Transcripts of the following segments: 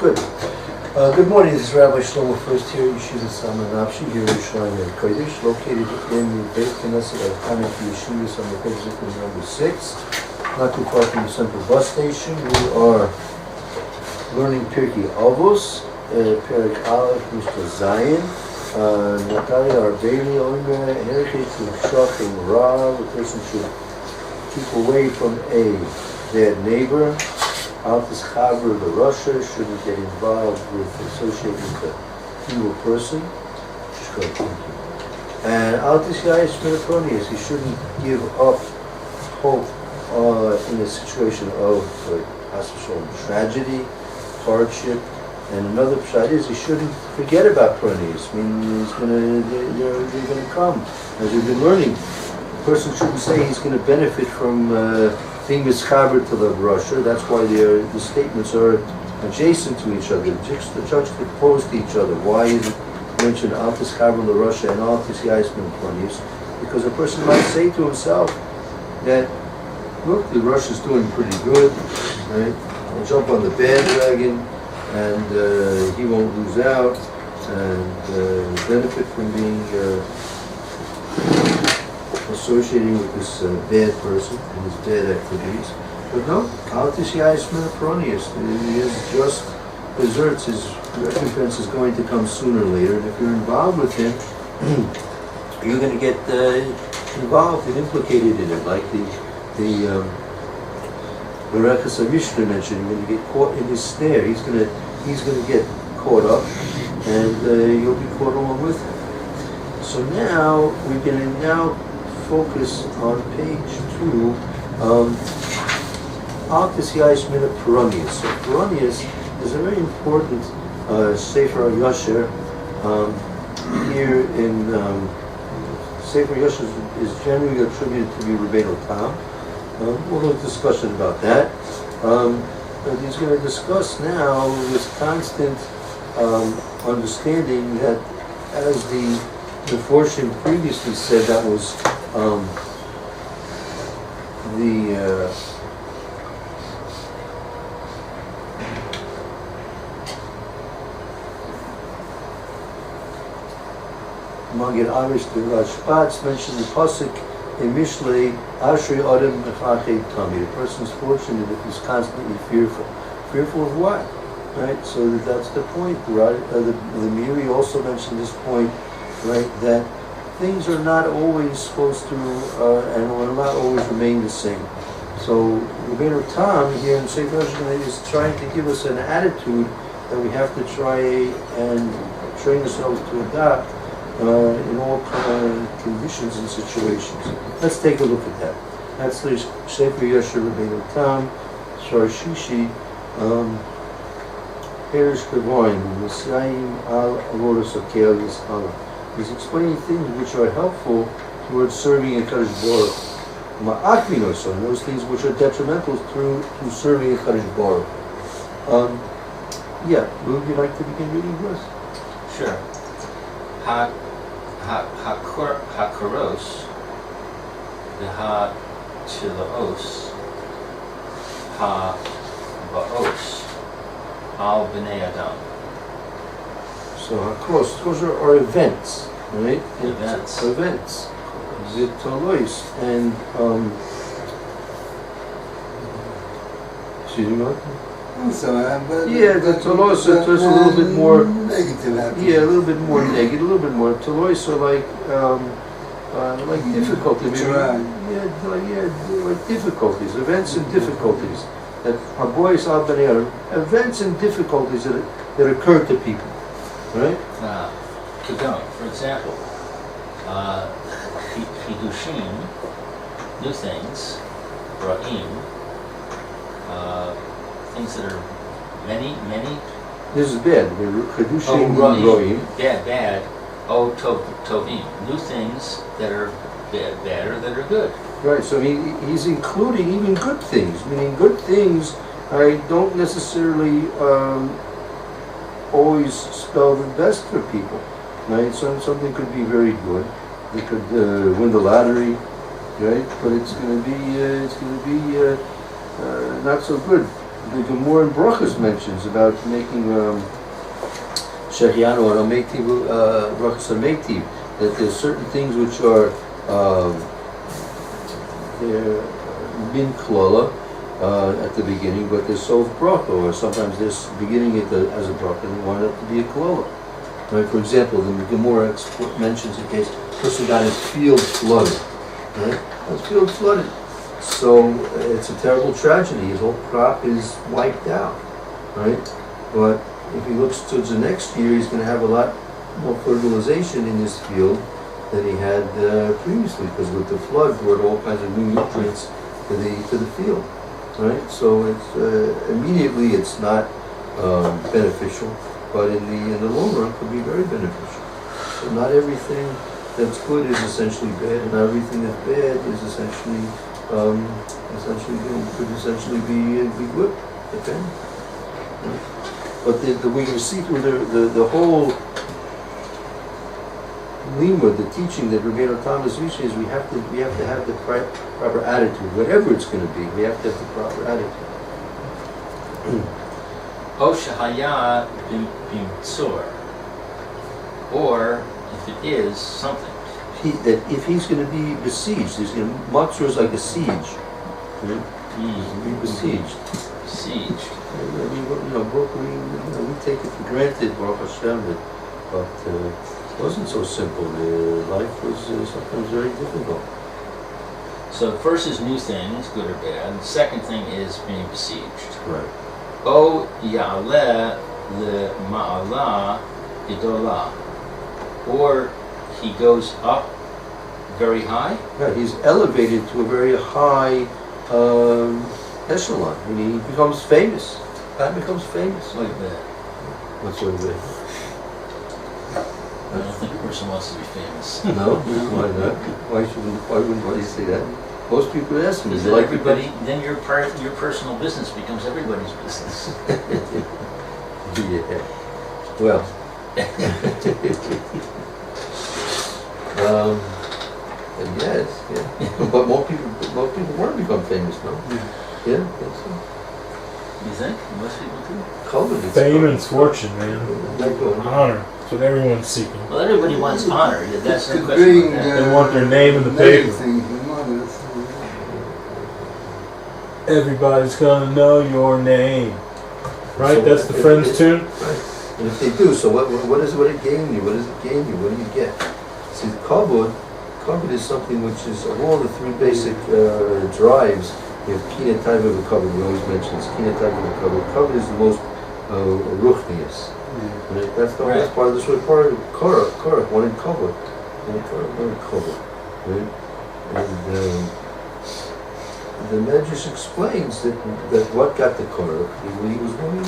Good. Good morning, this is Rabbi Shlomo First here, Yeshiva Tsama Nafshi, Yerushalyim HaKodesh, located in the Beit Knesset of Yeshiva on the HaKodesh number 6, not too far from the central bus station. We are learning Pirkei Avos, Perek Aleph, Mishnah Zayin, Natalia Arbeli, Omer, Herkei Shachim Ra, the person should keep away from a bad neighbor. Altis Chaber, the Russia, shouldn't get involved with, associated with the evil person. And Altis Yais Melapronius, he shouldn't give up hope in a situation of tragedy, hardship. And another pshat is he shouldn't forget about Pronius. I mean, they're going to come, as we've been learning. The person shouldn't say he's going to benefit from being mischaber to the Russia. That's why the statements are adjacent to each other. The juxtaposed to each other. Why is it mentioned Altis Chaber the Russia and Altis Yaisman Pronius? Because a person might say to himself that, look, the Russia's doing pretty good, right? I'll jump on the bandwagon and he won't lose out and benefit from being associating with this bad person and his bad activities. But no, Altis Yaisman Pronius, his just deserts, his recompense is going to come sooner or later. And if you're involved with him, you're going to get involved and implicated in it, like the Rekas Mishnah mentioned. You're going to get caught in his snare. He's going to get caught up, and you'll be caught along with him. So now we're going to focus on page 2. Altis Yaismina Peronius. So Peronius is a very important Sefer Yasher. Here in Sefer Yasher is generally attributed to be Rabbeinu Tam. We'll have a discussion about that. But he's going to discuss now this constant understanding that, as the Fortune previously said, that was the Magid Arish the Rashbats mentioned the pasuk in Mishlei, Ashri Adam Mefachei Tami. The person's fortunate if he's constantly fearful. Fearful of what? Right? So that's the point. Right? The Miri also mentioned this point, right? That things are not always supposed to, and will not always remain the same. So Rabbeinu Tam here in Sefer Yasher is trying to give us an attitude that we have to try and train ourselves to adopt in all conditions and situations. Let's take a look at that. That's the Sefer Yasher Rabbeinu Tam, Shar Shishi, Perish Kevoim, Nisayim al Avodas Akel Yishala. He's explaining things which are helpful towards serving HaKodesh Baruch. Ma'akminos, and those things which are detrimental to serving HaKodesh Baruch. Would you like to begin reading for us? Sure. HaKoros, the HaChilaos, HaBaos, Al B'nei Adam. So HaKoros, those are events, right? Events. The Tolois and excuse me, what? The Tolois are just a little bit more negative. A little bit more negative, a little bit more. Tolois are like difficulty. Like difficulties, events and difficulties. That Habois Al B'nei are events and difficulties that occur to people. Right? For example, Hidushim, new things, Ra'im, things that are many. This is bad. Hidushim, Ra'im. Bad. Tovim, new things that are bad or that are good. Right, so he's including even good things, meaning good things don't necessarily always spell the best for people, right? So something could be very good. They could win the lottery, right? But it's going to be not so good. the Gemara in Brachos mentions about making Shechianu or Ametiv, Brachos Ametiv, that there's certain things which are they're min klola at the beginning, but they're sof bracha, or sometimes they're beginning as a bracha and want it to be a klola. Right? For example, the Gemara mentions in case a person got his field flooded. Right? His field flooded. So it's a terrible tragedy. His whole crop is wiped out. Right? But if he looks towards the next year, he's going to have a lot more fertilization in his field than he had previously, because with the flood brought all kinds of new nutrients to the field. Right? So it's immediately it's not beneficial, but in the long run could be very beneficial. So not everything that's good is essentially bad, and not everything that's bad is essentially could essentially be good. Okay. Right? But the way you see through the whole limud, the teaching that Rabbeinu Thomas teaches is we have to have the proper attitude, whatever it's going to be. We have to have the proper attitude. O shahaya b'mtzor, or if it is something. That if he's going to be besieged, matzor is like a siege. Right? He's going to be besieged. Besieged. I mean, we take it for granted, Baruch Hashem, but it wasn't so simple. Life was sometimes very difficult. So the first is new things, good or bad. The second thing is being besieged. Right. O ya'aleh le'ma'ala gedolah, or he goes up very high. Right. He's elevated to a very high echelon. I mean, he becomes famous. God becomes famous. Like that. What's like that? I don't think a person wants to be famous. No? Why not? Why wouldn't you say that? Most people ask me. Because everybody, then your personal business becomes everybody's business. Yeah. Well. Yes, yeah. But most people want to become famous, no? Yeah, I think so. You think? Most people do. Fame and fortune, man. Honor. That's what everyone's seeking. Well, everybody wants honor. That's no question about that. They want their name in the paper. Everybody's gonna know your name. Right? So That's the Friends tune? Right. And if they do, so what does it gain you? What does it gain you? What do you get? See, the kavod is something which is, of all the three basic drives, you have kina type of a kavod, we always mention this, kina type of a kavod. Kavod is the most ruchnius. Right? That's part of this word, part of Korach, one in kavod. One in kavod. Right? And the Medrash explains that what got the Korach, he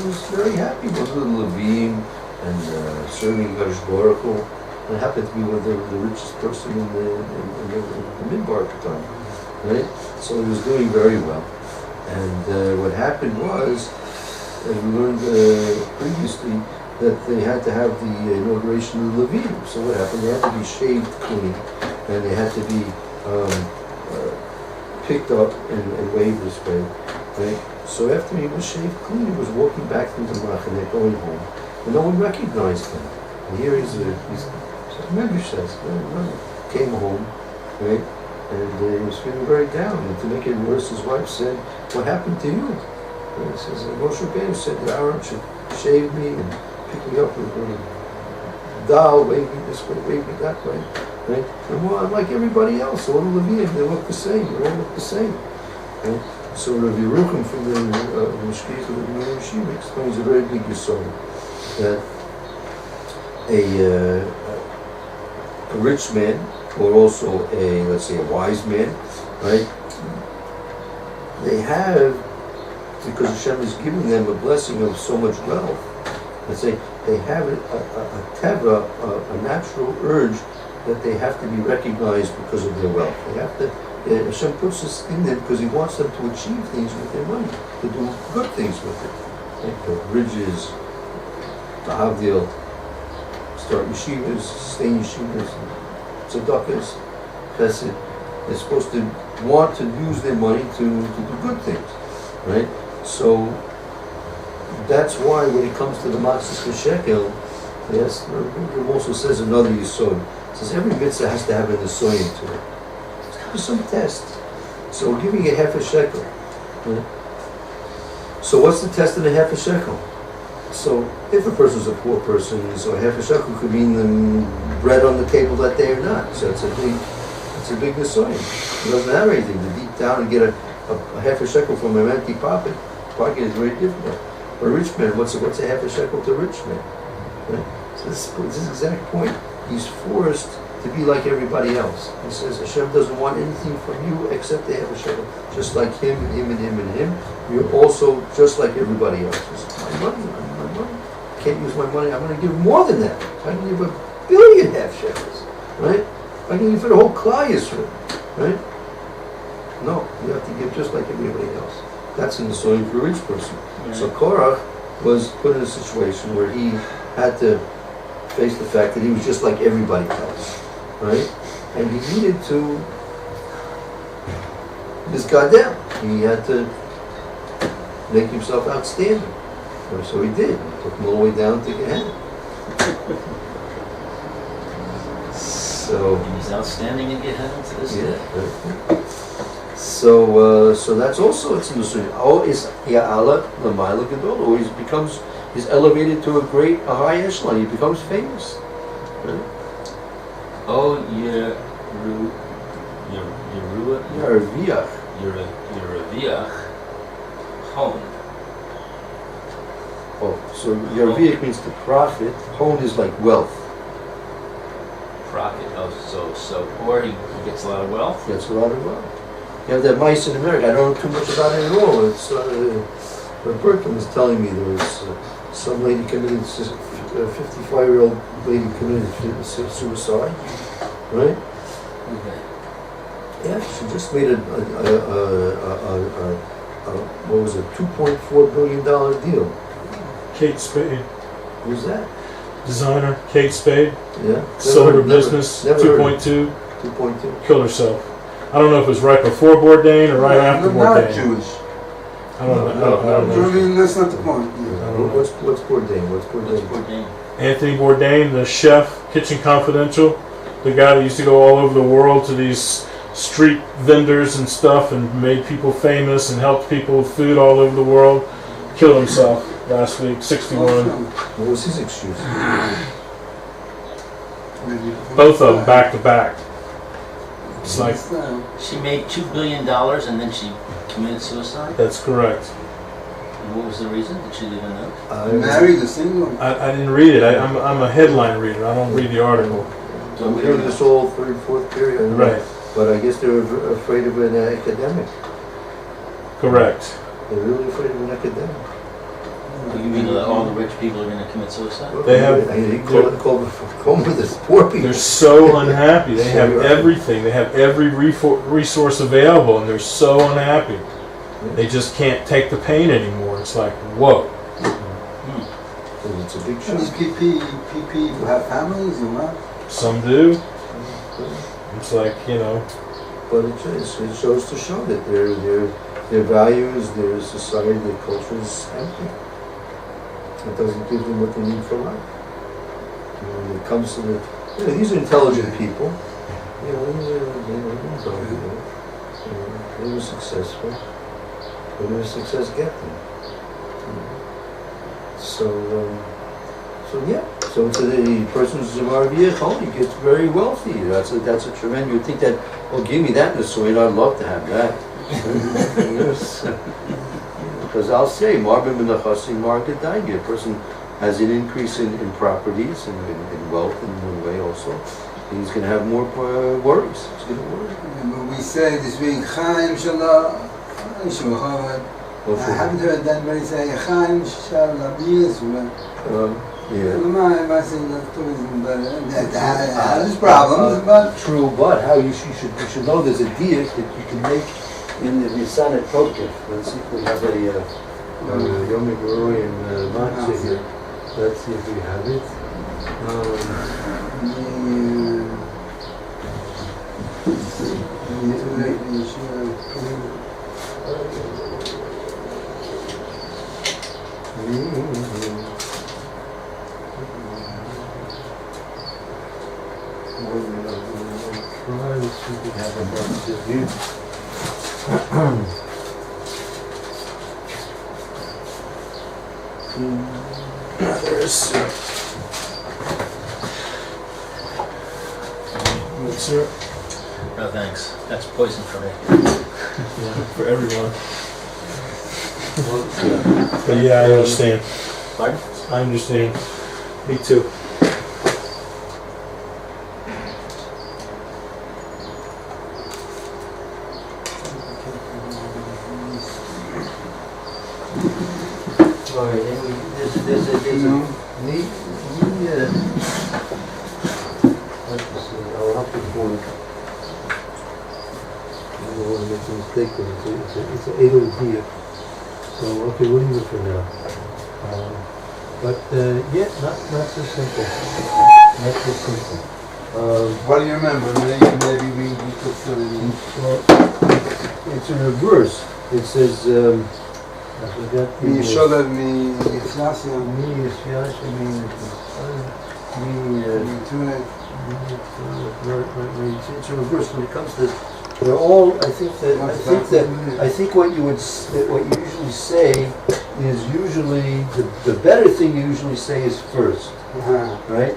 was very happy with the Levim and serving Gash Baruch Hu, and happened to be one of the richest person in the Midbar at the time, right? So he was doing very well. And what happened was, as we learned previously, that they had to have the inauguration of the Levim. So what happened? They had to be shaved clean, and they had to be picked up and waved this way, right? So after he was shaved clean, he was walking back through the Machane, going home, and no one recognized him. And here he's Medrash says, came home, right? And he was feeling very down. And to make it worse, his wife said, "What happened to you?" And he says, Moshe Rabbeinu said that Aaron should shave me and pick me up with a doll, wave me this way, wave me that way. Right? And well, I'm like everybody else, all the Leviim, they look the same, they all look the same. Right? So Rabbi Yerucham from the Mishkis of the Yeshiva explains a very big yesod, that a rich man, or also let's say a wise man, right? They have, because Hashem is giving them a blessing of so much wealth, let's say they have a teva, a natural urge that they have to be recognized because of their wealth. They have to, Hashem puts this in them because He wants them to achieve things with their money, to do good things with it. Like the bridges, the Havdil, start yeshivas, stay in yeshivas, tzedakahs, chesed. They're supposed to want to use their money to do good things, right? So that's why when it comes to the matzahs shekel, yes, it also says another yisod. It says every mitzvah has to have an yisod to it. It's got to be some test. So we're giving it half a shekel. Right? So what's the test in a half a shekel? So if a person's a poor person, so half a shekel could mean the bread on the table that day or not. So it's a big yisod. It doesn't have anything. To deep down and get a half a shekel from an empty pocket is very difficult. For a rich man, what's a half a shekel to a rich man? Right? So this exact point, he's forced to be like everybody else. He says Hashem doesn't want anything from you except to have a shekel. Just like him and him and him and him, you're also just like everybody else. He says, my money. I can't use my money. I'm going to give more than that. I can give 1 billion half shekels. Right? I can give for the whole klal Yisrael. Right? No, you have to give just like everybody else. That's in the story for a rich person. Right. So Korach was put in a situation where he had to face the fact that he was just like everybody else, right? And he needed to misgadel. He had to make himself outstanding. So he did. He took him all the way down to Gehenna. So he's outstanding in Gehenna to this day. Right. So that's also it's in the story. Oh, is Ya'ala L'mayla Gadol, or he's elevated to a high echelon. He becomes famous. Right? Oh, Yeraviach Hon. Oh, so Yeraviach means to profit. Hon is like wealth. Profit. Oh, so or he gets a lot of wealth. Gets a lot of wealth. You have that mice in America. I don't know too much about it at all. It's but Bertram was telling me there was some lady committed, a 55-year-old lady committed suicide, right? Okay. Yeah, she just made what was it, $2.4 billion deal. Kate Spade, Who's that? designer. Kate Spade, Yeah. sold her business. 2.2, 2.2. killed herself. I don't know if it was right before Bourdain or right after Not Bourdain. Jewish. I don't know. I don't I know. mean, that's not the point. I don't know. What's Bourdain? What's What's Bourdain? Bourdain? Anthony Bourdain, the chef, Kitchen Confidential, the guy that used to go all over the world to these street vendors and stuff and made people famous and helped people with food all over the world, killed himself last week, 61. What was his excuse? Both of them back to back. It's like, She made $2 billion and then she committed suicide. that's correct. And what was the reason? Did she leave a note? Married, a single. I didn't read it. I'm a headline reader. I don't read the article. So I'm hearing this all third, fourth period. Right. But I guess they're afraid of an academic. Correct. They're really afraid of an academic. You mean that all the rich people are going to commit suicide? They have- He called me the poor people. They're so unhappy. They have everything. They have every resource available, and they're so unhappy. They just can't take the pain anymore. It's like, whoa. It's a big And shock. these PP who have families or what? Some do. It's like, But it shows to show that their values, their society, their culture is empty. It doesn't give them what they need for life. When it comes to these are intelligent people. These are intelligent. They were successful. Where did success get them? So the person who's a Marviach, he gets very wealthy. That's a tremendous. You'd think that, well, give me that in the Sweden, I'd love to have that. Yes. Because I'll say, Marbim and Nachasim Margadai, a person has an increase in properties and in wealth in one way also. He's going to have more worries. He's going to worry. When we say this week, Chaim Shalom, I haven't heard that many say Chaim Shalom. Yeah. There's problems, but True, but how you should know there's a diak that you can make in the Nisan Tokef. Let's see if we have a Yom Gurui and Matzah here. Let's see if we have it. you. There's good syrup. No thanks. That's poison for me. Yeah, for everyone. But yeah, I understand. Pardon? I understand. Me too. All right, and there's a I'll have to phone it. I don't want to make a mistake with it. It's an 8 here. So, okay, we'll leave it for now. But, yeah, not so simple. Not so simple. What do you remember? Maybe we could fill it in. Well, it's a reverse. It says, I forgot the Yeshiva, Yeshiva, it's a reverse when it comes to. They're all. I think what you usually say is usually the better thing you usually say is first, right? Right.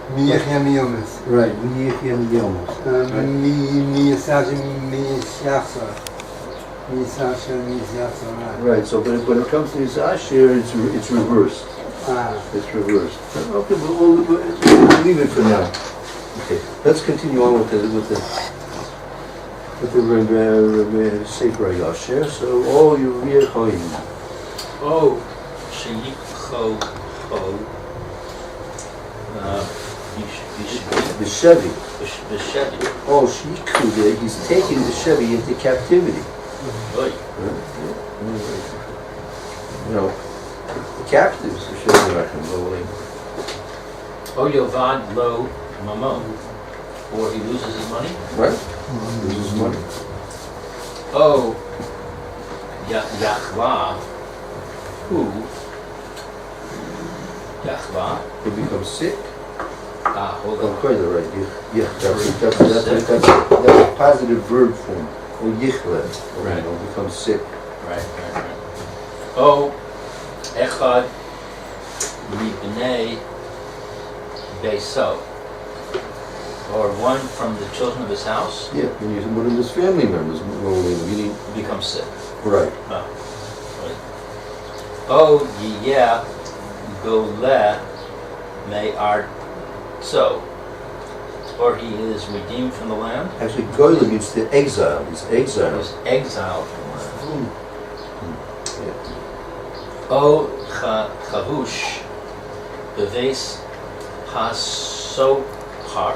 Right. So, but when it comes to his Asher, it's reversed. It's reversed. Okay, we'll leave it for now. Okay, let's continue on with the Sefer Yasher. So, oh, Yerushalyim. Oh, Sheyikho Ho. The Chevy. The Chevy. Oh, Shikude, he's taking the Chevy into captivity. Right. You know, the captives, the Chevy Rechem, Oh, Yovad Lo Mamon. Or he loses his money. right? Loses money. Oh, Yahweh. Who? Yahweh. He becomes sick. Hold Oh, on. quite right. Yeah, that's a positive verb form. Or yichle, Right. becomes sick. Right. Oh, Echad Mibnei Beiso. Or one from the children of his house Yeah, when you one of his family members roll in, meaning becomes sick. right. Oh, yeah, Gole Me Artso. Or he is redeemed from the land. Actually, goyle means to exile. He's He exiled. was exiled from the land. Yeah. Oh, Chavush Beves Hasopar.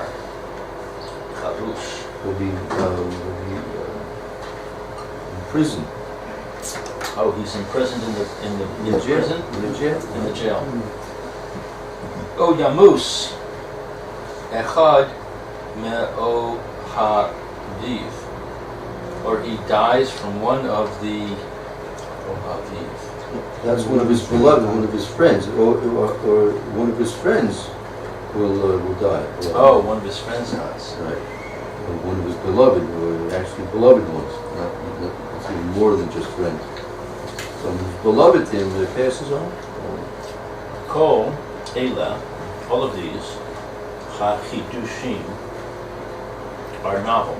Chavush. Will be in prison. Oh, he's imprisoned in the prison? In the jail. In the jail. Oh, Yamus. Echad Me'o Hadiv. Or he dies from one of the That's one of his beloved, one of his friends, or one of his friends will die. Oh, one of his friends dies. Right. Or one of his beloved, or actually beloved ones. It's even more than just friends. So his beloved him passes on. Kol Ela, all of these, HaChidushim, are novel.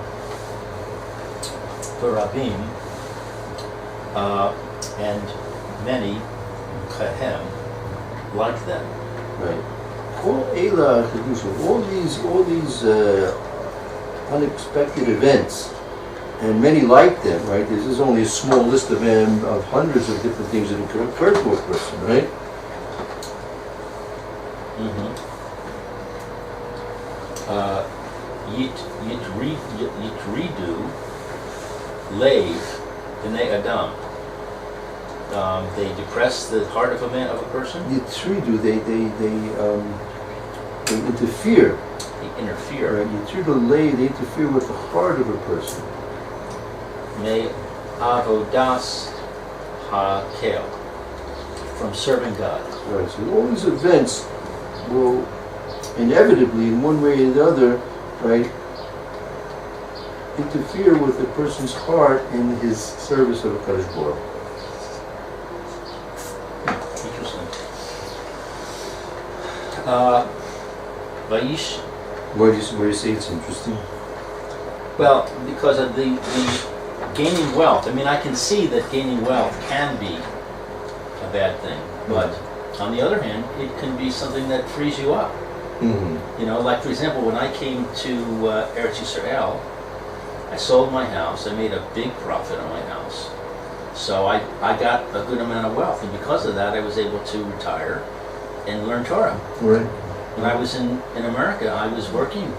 Rabim, and many Kahem like them. Right. All Eila Chedushim, all these unexpected events, and many like them, right? This is only a small list of them, of hundreds of different things that could occur to a person, right? Yitridu Leiv B'nei Adam. They depress the heart of a person. Yitridu, they interfere. They interfere. Right? Yitridu lay, they interfere with the heart of a person. Me avodas hakel, from serving God. Right. So all these events will inevitably, in one way or the other, right, interfere with a person's heart in his service of HaKodesh Baruch Hu. Interesting. Vaish. Where do you say it's interesting? Well, because of the gaining wealth. I mean, I can see that gaining wealth can be a bad thing, but on the other hand, it can be something that frees you up. Mm-hmm. You know, like for example, when I came to Eretz Yisrael, I sold my house. I made a big profit on my house, so I got a good amount of wealth, and because of that, I was able to retire and learn Torah. Right. When I was in America, I was working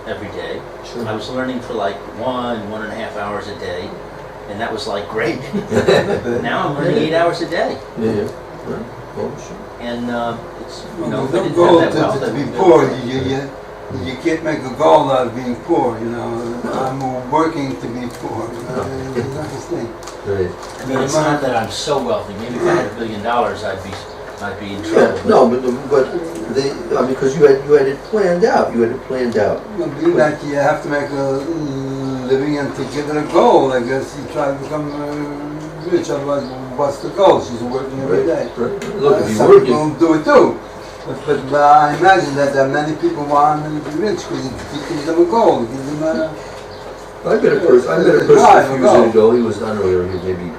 every day. Sure. I was learning for like 1.5 hours a day, and that was like great. Now I'm learning 8 hours a day. Yeah. Right. Oh, sure. And it's, you know, Well, if I the didn't goal have that wealth, to I be wouldn't poor, have- you can't make a goal out of being poor, you know. I'm working to be poor, you know. It's not this thing. Right. I mean, it's not that I'm so wealthy. Maybe if I had $1 billion, I'd be in trouble. Yeah, no, but because you had it planned out. You had it planned out. Well, being that you have to make a living and to give it a goal, I guess you try to become rich, otherwise what's the goal? She's working every day. Right. Look, if Some you're people working, do it too. But I imagine that many people want to be rich because it gives them a goal. It gives them a... I met a person a few Drive, years go. ago. He was, I don't know, he was maybe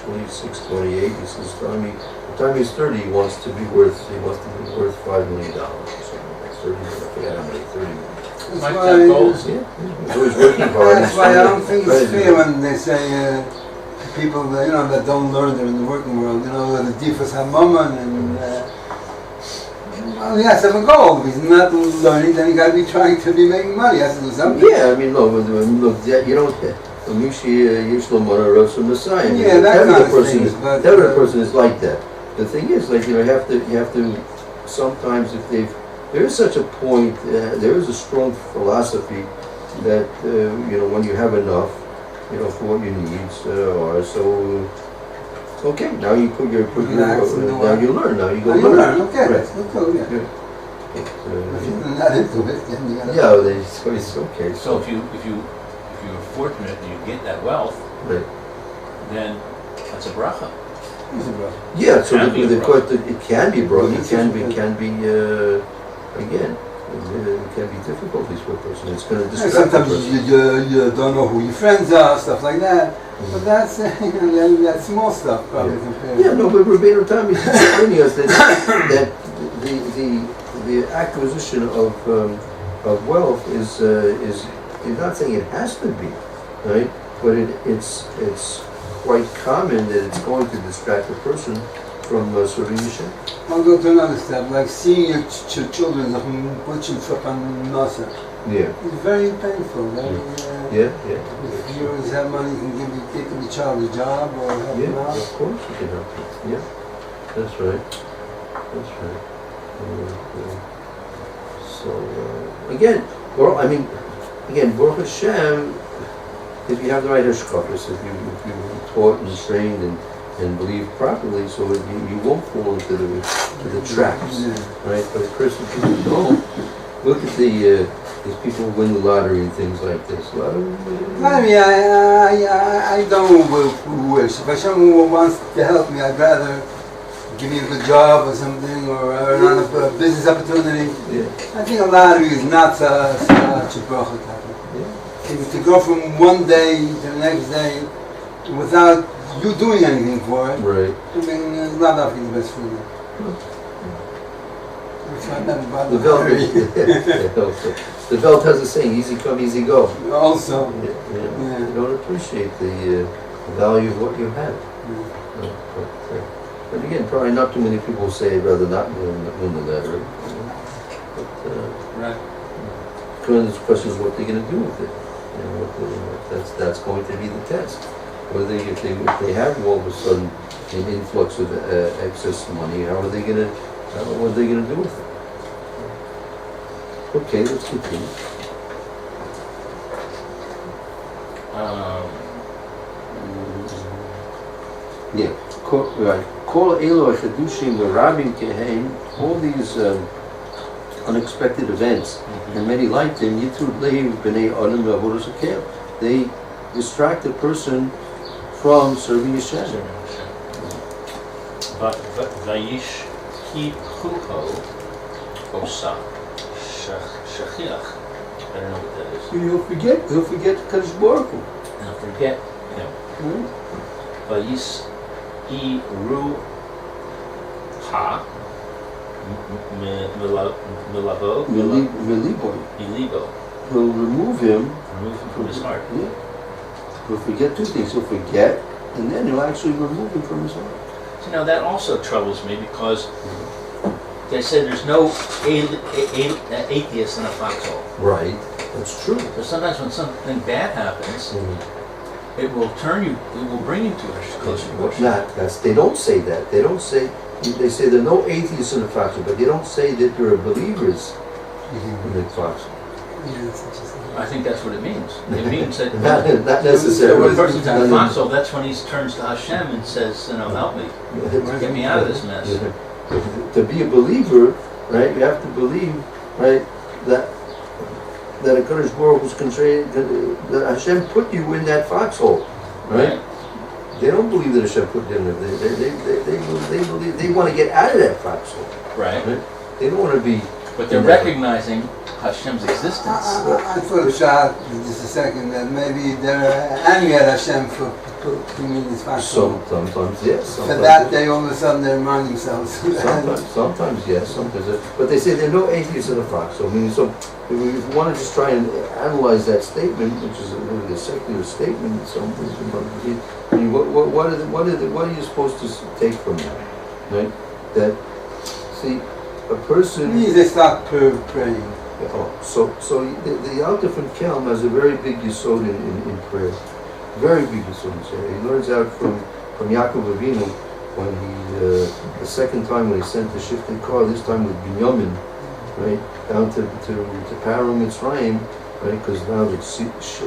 26, 28. He says, by the time he's 30, he wants to be worth $5 million or something. Like 30, I forget how many, 30 million. That's Like why, that goals. Yeah, he's always working hard. that's why I don't think it's Right. fair when they say people that, that don't learn, they're in the working world, the Difas HaMammon and well, he has to have a goal. If he's not learning, then he got to be trying to be making money. He has to do something. Yeah, I mean, look, you don't. Messiah. Yeah, that kind of thing, but, Every person is like that. The thing is, like you have to. Sometimes, if there is such a point, there is a strong philosophy that when you have enough, for what your needs are. So, okay, now you put your Relax and do now what? you learn. Now you go Oh, you learn, okay, Right. that's cool, yeah. Yeah. If you're not into it, then you got to... So it's okay. So if you're fortunate and you get that wealth, Right. then that's a bracha. Yeah, so Can be a it can be brought, it can be, Yeah. again, it can be difficulties for a person, it's gonna Yeah, distract the sometimes person. you don't know who your friends are, stuff like that. But that's that's small stuff probably compared. Yeah, no, but Rabbeinu Tam is explaining us that the acquisition of wealth is not saying it has to be, right? But it's quite common that it's going to distract a person from serving Yeshiva. I'll go to another step, like seeing your children put you on nasa. Yeah, It's very painful. Very, yeah. If you always have money, you can give the child a job or help Yeah, him out. of course you can help them. Yeah, that's right. That's right. So again, Baruch Hashem, if you have the right hashkafas, if you taught and trained and believe properly, so you won't fall into the traps, Yeah. right? But of course, if people don't, look at these people who win the lottery and things like this. I mean, I don't wish. If Hashem wants to help me, I'd rather give me a good job or something, or earn a business opportunity. Yeah. I think a lottery is not such a bracha. To go from one day to the next day without you doing anything for it, Right. I mean, it's not the best for you. That's why I never bought The the belt, lottery. the belt has a saying: "Easy come, easy go." Also, Yeah. You don't appreciate the value of what you have. But again, probably not too many people say I'd rather not win the lottery. But Right. the question is what they're going to do with it. That's going to be the test. Whether if they have all of a sudden an influx of excess money, what are they going to do with it? Okay, let's continue. Yeah. Call Elo Chedushim Rabim Kehem. All these unexpected events, and many like them. Yitud Leiv Bnei Adam Avodas Hakel. they distract the person from serving Hashem. Vayish ki huho osa shachiach. I don't know what that is. He'll forget Kadosh Baruch Hu. And I'll forget him. Vayis ru ha milavo milibo. He'll remove him From his heart. Yeah. He'll forget two things. He'll forget, and then he'll actually remove him from his heart. So now that also troubles me because they say there's no atheist in a foxhole. Right. That's true. So sometimes when something bad happens, it will bring you to a closer to worship. They don't say that. They don't say, they say there are no atheists in the foxhole, but they don't say that there are believers in the foxhole. I think that's what it means. It means that not necessarily. when a person's in a foxhole, that's when he turns to Hashem and says, help me. Get me out of this mess. To be a believer, right, you have to believe, right, that a HaKodesh Baruch was constrained, that Hashem put you in that foxhole, right? They don't believe that Hashem put them there. They want to get out of that foxhole. Right. They don't want to be. But they're recognizing Hashem's existence. I thought a shot just a second that maybe they're angry at Hashem for putting in this foxhole. Sometimes yes. For that, they all of a sudden they remind themselves. Sometimes yes. Sometimes, but they say there are no atheists in the foxhole. I mean, so if you want to just try and analyze that statement, which is really a secular statement, I mean, what are you supposed to take from that? Right? That see. A person. They start praying. So the Alter from Kelm has a very big yesod in prayer, very big yesod. He learns out from Yaakov Avinu when he the second time when he sent the shifted car, this time with Binyamin, right down to Paro Mitzrayim, right, because now that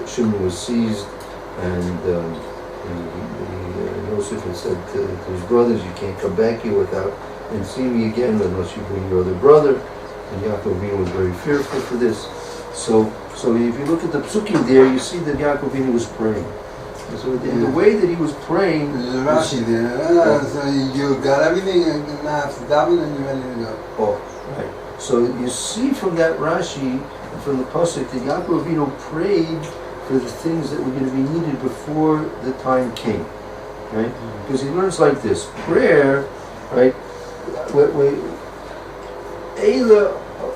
Shimon was seized and Yosef had said to his brothers, you can't come back here without and see me again unless you bring your other brother. And Yaakov Avinu was very fearful for this. So if you look at the psukim there, you see that Yaakov Avinu was praying. So the way that he was praying, there's a Rashi there. So you got everything, and now have to daven, and you're ready to go. Oh, right. So you see from that Rashi, from the pasuk, that Yaakov Avinu prayed for the things that were going to be needed before the time came, right? Because he learns like this: prayer, right? Eila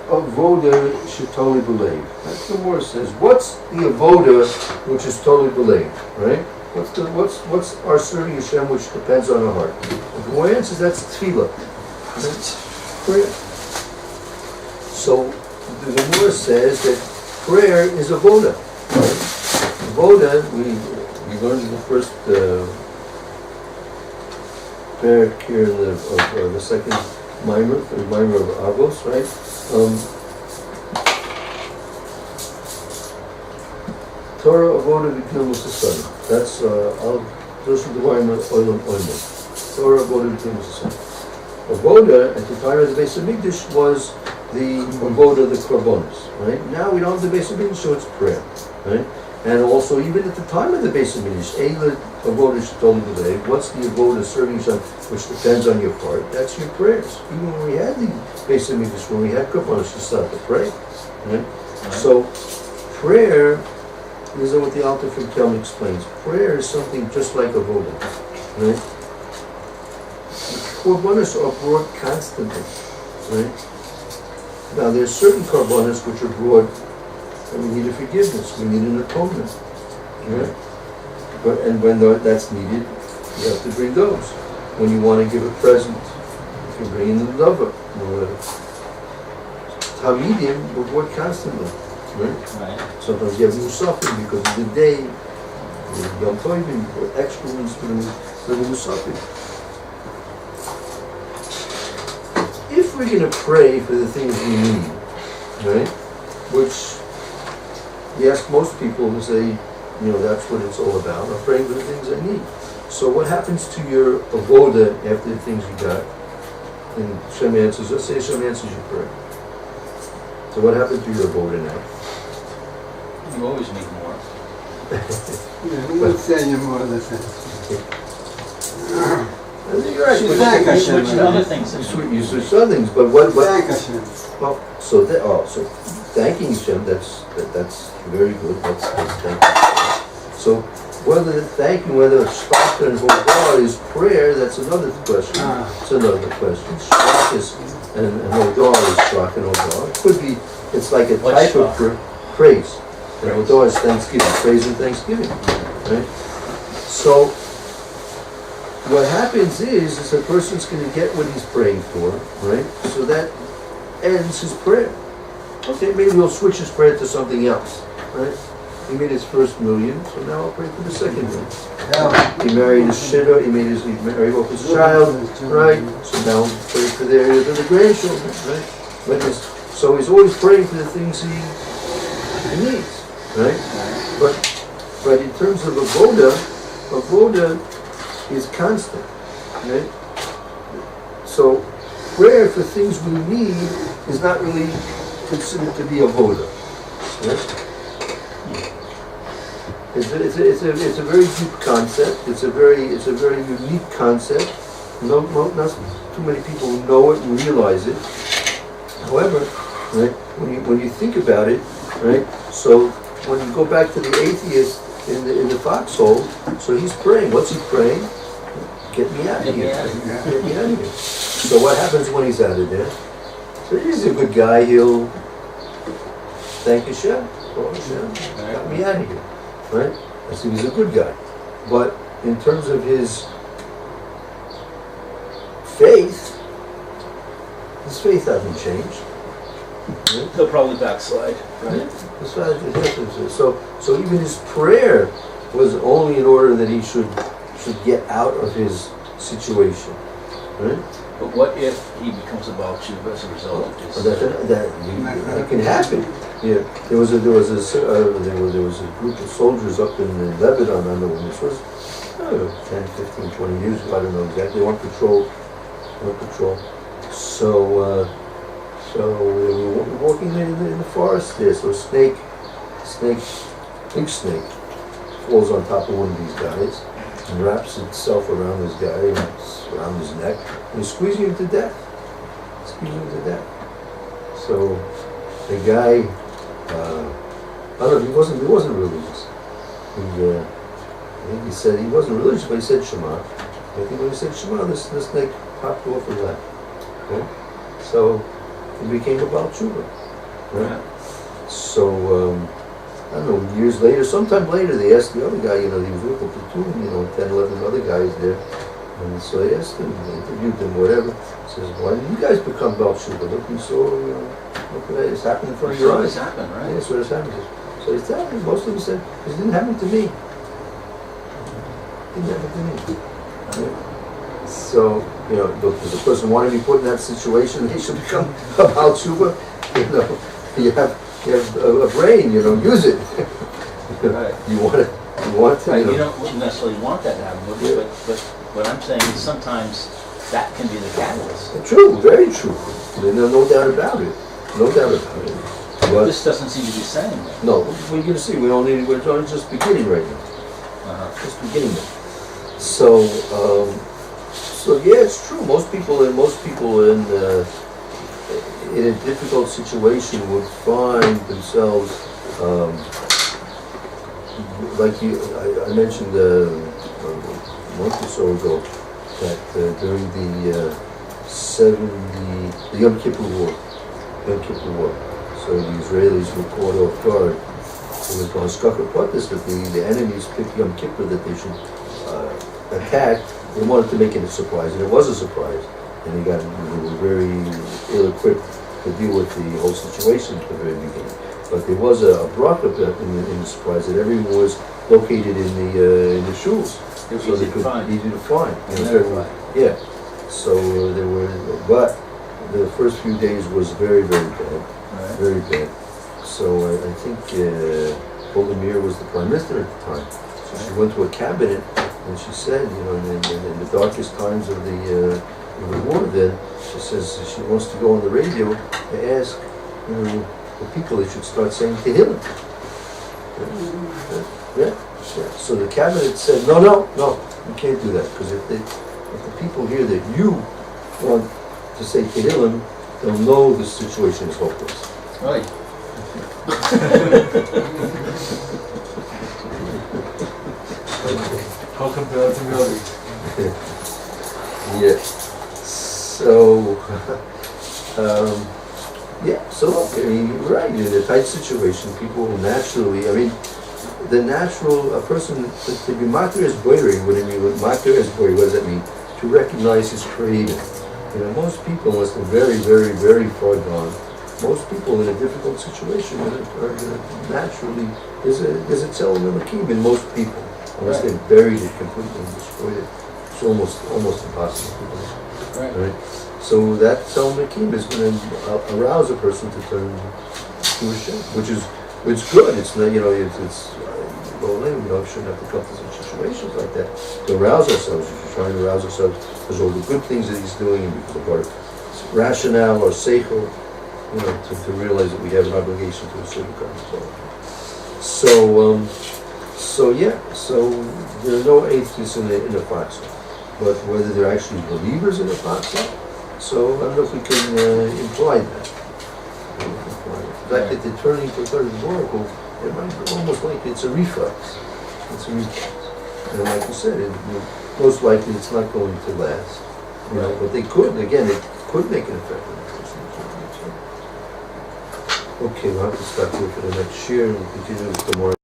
avoda should totally believe. That's the Gemara says. What's the avoda which is totally believed, right? What's our serving Hashem which depends on our heart? The Gemara answers that's tefillah. That's prayer. So the Gemara says that prayer is avoda. Right? Avoda, we learned in the first parak here of the second mimer of Avos, right? Torah avoda v'kil musasana. That's those are the mimer oilam oilam. Torah avoda v'kil musasana. Avoda at the time of the Beis Hamikdash was the avoda, the korbanos, right? Now we don't have the Beis Hamikdash, so it's prayer, right? And also, even at the time of the Beis Hamikdash, Eila avoda shetoli b'leiv. What's the avoda serving Hashem, which depends on your heart? That's your prayers. Even when we had the Beis Hamikdash, when we had korbanos, you start to pray, right? So, prayer is what the Alter from Kelm explains. Prayer is something just like avoda, right? Korbanos are brought constantly, right? Now, there's certain korbanos which are brought. And we need a forgiveness. We need an atonement. Right? And when that's needed, you have to bring those. When you want to give a present, you can bring in the lover. Tamidim were brought constantly. Right? Sometimes you have musafim because of the day. Yom Tovim, extra ones for the musafim. If we're going to pray for the things we need, right? Which you ask most people who say, that's what it's all about. I'm praying for the things I need. So what happens to your avoda after the things you got? And Hashem answers, let's say Hashem answers your prayer. So what happens to your avoda now? You always need more. Yeah, we would say you're more or less that. I think you're right. You but thank You Hashem, switched man. other things. You switch other things, but what? Thank Hashem. Well, so thanking Hashem, that's very good. That's thanking Hashem. So whether shvach and hodah is prayer, that's another question. It's another question. Shvach is and hodah is shvach and hodah. It could be. It's like a What's type of praise. And hodah is thanksgiving, praise and thanksgiving, right? So what happens is a person's going to get what he's praying for, right? So that ends his prayer. Okay, maybe he'll switch his prayer to something else, right? He made his first million, so now I'll pray for the second million. He married his shidduch, he married off his child, right? So now I'll pray for the grandchildren, right? So he's always praying for the things he needs, right? But in terms of avoda is constant, right? So prayer for things we need is not really considered to be avoda. Right? It's a very deep concept. It's a very unique concept. Not too many people know it and realize it. However, right, when you think about it, right, so when you go back to the atheist in the foxhole, so he's praying. What's he praying? Get me out of here. Get me out of here. So what happens when he's out of there? So he's a good guy. He'll thank Hashem. Oh, Hashem, got me out of here. Right? I see he's a good guy. But in terms of his faith hasn't changed. Right? He'll probably backslide. Right? So even his prayer was only in order that he should get out of his situation. Right? But what if he becomes a Baal Tshuva as a result of this? That can happen. Yeah, there was a group of soldiers up in Lebanon. I don't know when this was. 10, 15, 20 years ago. I don't know exactly. They were on patrol. So they were walking in the forest there. So a big snake, falls on top of one of these guys and wraps itself around this guy and around his neck and is squeezing him to death. So the guy, I don't know, he wasn't religious. I think he said he wasn't religious, but he said Shema. I think when he said Shema, this snake popped off his lap. Okay? So he became a Baal Tshuva. Right? Yeah. So I don't know, years later, sometime later, they asked the other guy, he was with the platoon, 10, 11 other guys there. And so they asked him, they interviewed him, whatever. He says, why did you guys become Baal Tshuva? Look, you saw, look at this happen in front of your eyes. It's happened, right? Yeah, that's what has happened. So he's telling me, most of them said, it didn't happen to me. It didn't happen to me. Yeah. So, does the person want to be put in that situation, he should become a Baal Tshuva? You have a brain, use it. Right. You want to. You don't necessarily want that to happen, but what I'm saying is sometimes that can be the catalyst. True, very true. No doubt about it. But This doesn't seem to be saying that. no, we're going to see. We're only just beginning right now. Just beginning. So yeah, it's true. Most people in a difficult situation would find themselves, like I mentioned a month or so ago, that during the Yom Kippur War, so the Israelis were caught off guard. It was going to put this, but the enemies picked Yom Kippur that they should attack. They wanted to make it a surprise, and it was a surprise. And they were very ill-equipped to deal with the whole situation at the very beginning. But there was a bracha in the surprise that everyone was located in the shuls. It was so easy they to find. Easy to find. Never Yeah. So there were, but the first few days was very, very bad. Right. Very bad. So I think Golda Meir was the prime minister at the time. So she went to a cabinet and she said, in the darkest times of the war, then she says she wants to go on the radio to ask the people they should start saying Tehillim. Yeah. So the cabinet said, no, you can't do that, because if the people hear that you want to say Tehillim, they'll know the situation is hopeless. Right. Yeah. So, so okay, I mean, you're right, in a tight situation, people will naturally, a person, to be matir as boiring, what does that mean? To recognize his creator. Most people, unless they're very, very, very far gone, most people in a difficult situation are going to naturally, there's a tzelem elokim in most people, unless they've buried it completely and destroyed it. It's almost impossible to do. Right? So that tzelem elokim is going to arouse a person to turn to Hashem, which is good. It's not, it's well, we shouldn't have to come to such situations like that. To arouse ourselves, if you're trying to arouse ourselves, because all the good things that he's doing, and because of our rationale or seichel, to realize that we have an obligation to a certain kind of soul. So there are no atheists in the Fatsa, but whether they're actually believers in the Fatsa, so I don't know if we can imply that. The fact that they're turning to the oracle, it might be almost like it's a reflex. And like you said, most likely it's not going to last. But it could make an effect on the person. Okay, we'll have to stop here for the next year and we'll continue with the more.